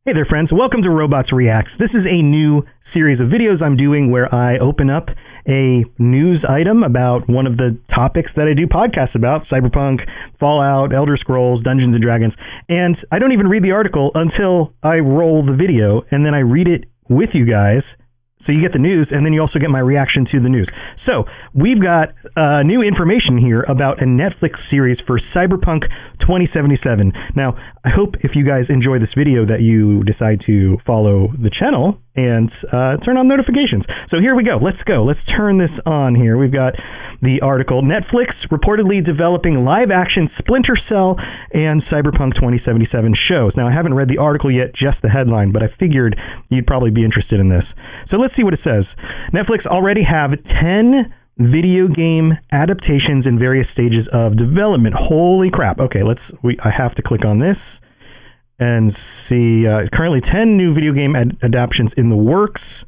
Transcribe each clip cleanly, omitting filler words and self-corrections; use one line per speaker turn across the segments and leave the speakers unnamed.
Hey there, friends. Welcome to Robots Reacts. This is a new series of videos I'm doing where I open up a news item about one of the topics that I do podcasts about, Cyberpunk, Fallout, Elder Scrolls, Dungeons & Dragons, and I don't even read the article until I roll the video, and then I read it with you guys. So you get the news, and then you also get my reaction to the news. So we've got new information here about a Netflix series for Cyberpunk 2077. Now, I hope if you guys enjoy this video that you decide to follow the channel and turn on notifications. So here we go. Let's go. Let's turn this on here. We've got the article. Netflix reportedly developing live action Splinter Cell and Cyberpunk 2077 shows. Now, I haven't read the article yet, just the headline, but I figured you'd probably be interested in this. So let's see what it says. Netflix already have 10 video game adaptations in various stages of development. Holy crap. Okay, I have to click on this and see currently 10 new video game adaptations in the works.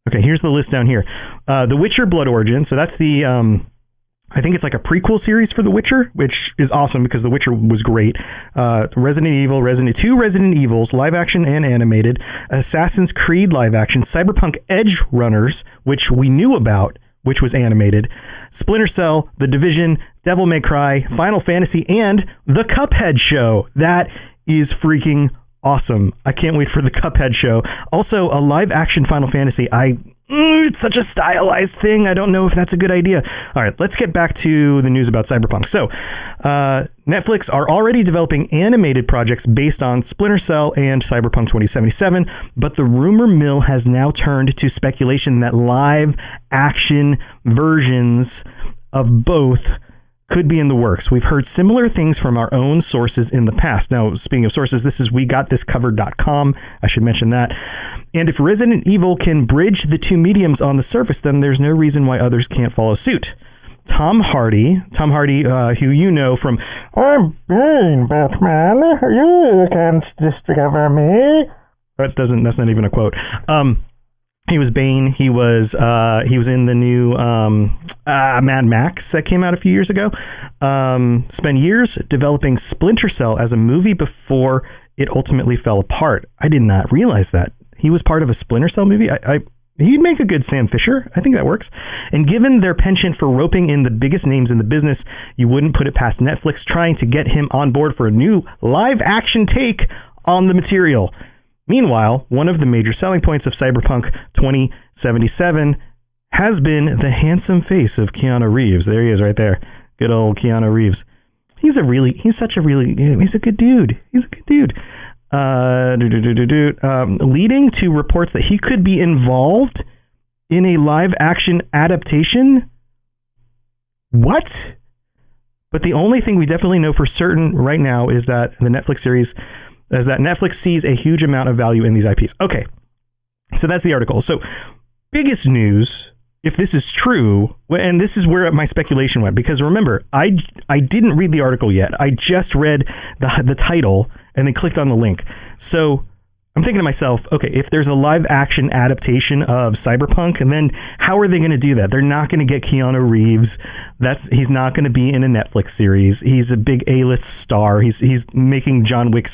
Okay, here's the list down here. The Witcher Blood Origin. So that's the, I think it's like a prequel series for The Witcher, which is awesome because The Witcher was great. Resident Evil, two Resident Evils, live action and animated. Assassin's Creed live action. Cyberpunk Edge Runners, which we knew about, which was animated. Splinter Cell, The Division, Devil May Cry, Final Fantasy, and The Cuphead Show. That is freaking awesome. I can't wait for the Cuphead show. Also, a live action Final Fantasy. It's such a stylized thing. I don't know if that's a good idea. All right, let's get back to the news about Cyberpunk. So, Netflix are already developing animated projects based on Splinter Cell and Cyberpunk 2077, but the rumor mill has now turned to speculation that live action versions of both could be in the works. We've heard similar things from our own sources in the past. Now, speaking of sources, this is wegotThiscovered.com. I should mention that. And if Resident Evil can bridge the two mediums on the surface, then there's no reason why others can't follow suit. Tom Hardy, who you know from I'm Bane, Batman, you can't discover me. That's not even a quote. He was Bane. He was in the new Mad Max that came out a few years ago. Spent years developing Splinter Cell as a movie before it ultimately fell apart. I did not realize that. He was part of a Splinter Cell movie. He'd make a good Sam Fisher. I think that works. And given their penchant for roping in the biggest names in the business, you wouldn't put it past Netflix trying to get him on board for a new live action take on the material. Meanwhile, one of the major selling points of Cyberpunk 2077 has been the handsome face of Keanu Reeves. There he is right there. Good old Keanu Reeves. He's a good dude. He's a good dude. Leading to reports that he could be involved in a live action adaptation. What? But the only thing we definitely know for certain right now is that Netflix sees a huge amount of value in these IPs. Okay, so that's the article. So biggest news, if this is true, and this is where my speculation went, because remember, I didn't read the article yet. I just read the title and then clicked on the link. So I'm thinking to myself, okay, if there's a live action adaptation of Cyberpunk, and then how are they going to do that? They're not going to get Keanu Reeves. He's not going to be in a Netflix series. He's a big A-list star. He's making John Wick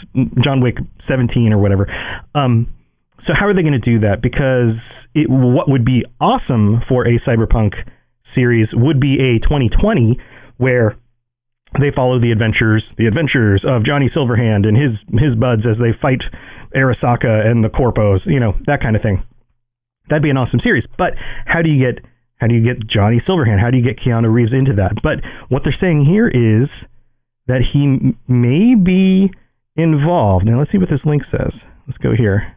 17 or whatever. So how are they going to do that? Because what would be awesome for a Cyberpunk series would be a 2020 where they follow the adventures of Johnny Silverhand and his buds as they fight Arasaka and the Corpos, that kind of thing. That'd be an awesome series. But how do you get Johnny Silverhand? How do you get Keanu Reeves into that? But what they're saying here is that he may be involved. Now let's see what this link says. Let's go here.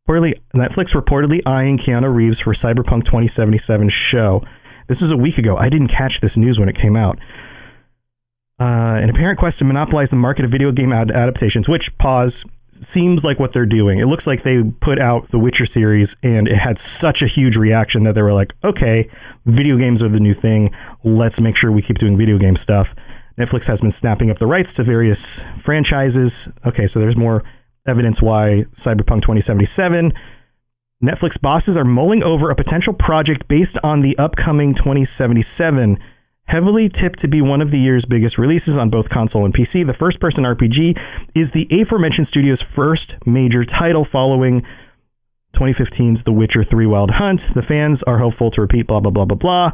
Netflix reportedly eyeing Keanu Reeves for Cyberpunk 2077 show. This was a week ago. I didn't catch this news when it came out. An apparent quest to monopolize the market of video game adaptations, which seems like what they're doing. It looks like they put out the Witcher series and it had such a huge reaction that they were like, okay, video games are the new thing. Let's make sure we keep doing video game stuff. Netflix has been snapping up the rights to various franchises. Okay, so there's more evidence why Cyberpunk 2077. Netflix bosses are mulling over a potential project based on the upcoming 2077. Heavily tipped to be one of the year's biggest releases on both console and PC, the first-person RPG is the aforementioned studio's first major title following 2015's The Witcher 3 Wild Hunt. The fans are hopeful to repeat blah, blah, blah, blah, blah.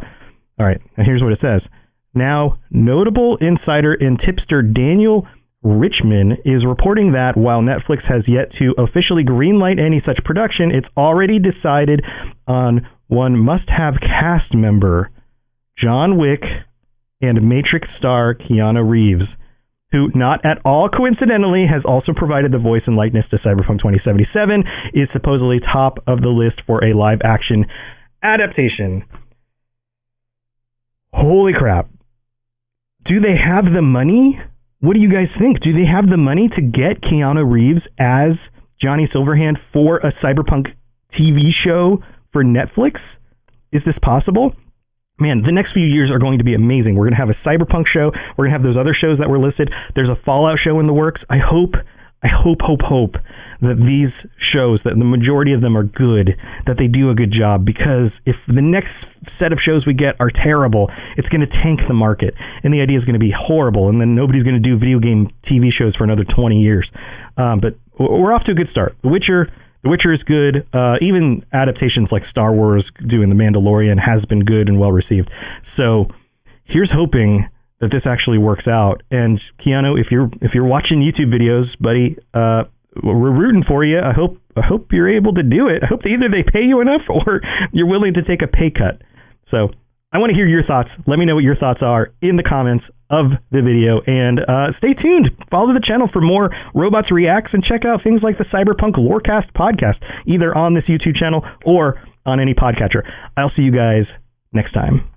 All right, and here's what it says. Now, notable insider and tipster Daniel Richman is reporting that while Netflix has yet to officially greenlight any such production, it's already decided on one must-have cast member, John Wick and Matrix star Keanu Reeves, who not at all coincidentally has also provided the voice and likeness to Cyberpunk 2077, is supposedly top of the list for a live action adaptation. Holy crap. Do they have the money? What do you guys think? Do they have the money to get Keanu Reeves as Johnny Silverhand for a Cyberpunk TV show for Netflix? Is this possible? Man, the next few years are going to be amazing. We're going to have a Cyberpunk show. We're going to have those other shows that were listed. There's a Fallout show in the works. I hope that these shows, that the majority of them are good, that they do a good job, because if the next set of shows we get are terrible, it's going to tank the market and the idea is going to be horrible. And then nobody's going to do video game TV shows for another 20 years. But we're off to a good start. The Witcher is good. Even adaptations like Star Wars doing The Mandalorian has been good and well received. So here's hoping that this actually works out. And Keanu, if you're watching YouTube videos, buddy, we're rooting for you. I hope you're able to do it. I hope that either they pay you enough or you're willing to take a pay cut. So I want to hear your thoughts. Let me know what your thoughts are in the comments of the video, and stay tuned. Follow the channel for more Robots Reacts and check out things like the Cyberpunk Lorecast podcast, either on this YouTube channel or on any podcatcher. I'll see you guys next time.